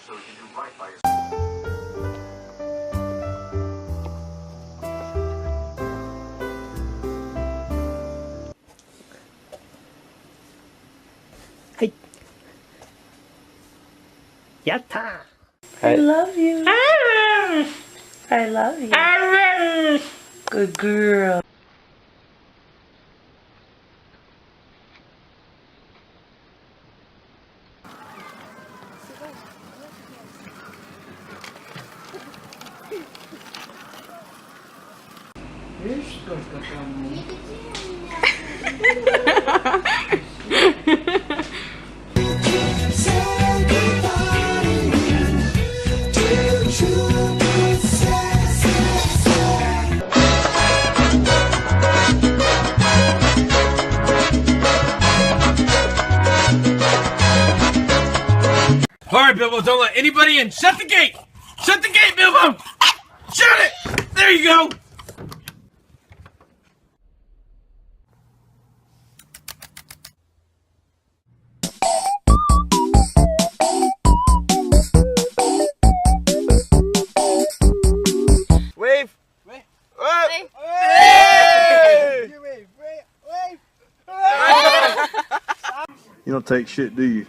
so he can do right by his. Hey. Yatta. I love you. I love you. Good girl. Видишь, сколько там? All right, Bilbo, don't let anybody in. Shut the gate! Shut the gate, Bilbo! Shut it! There you go! Wave! Wave! Wave! Wave! Wave! You don't take shit, do you?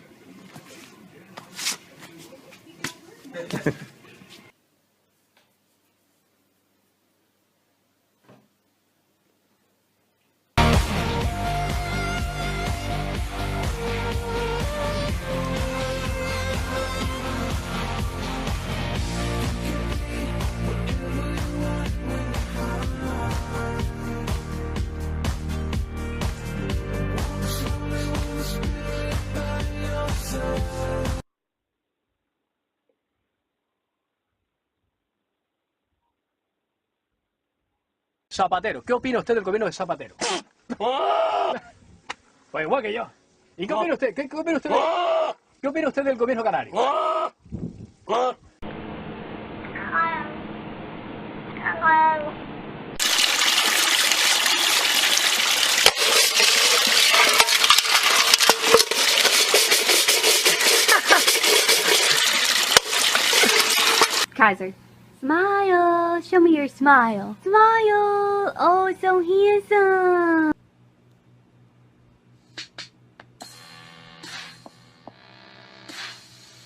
Zapatero. ¿Qué opina usted del gobierno de Zapatero? Pues igual que yo. ¿Y qué opina usted? ¿Qué opina usted? ¿Qué opina usted del gobierno canario? Kaiser. Smile. Show me your smile. Smile. Oh, so handsome.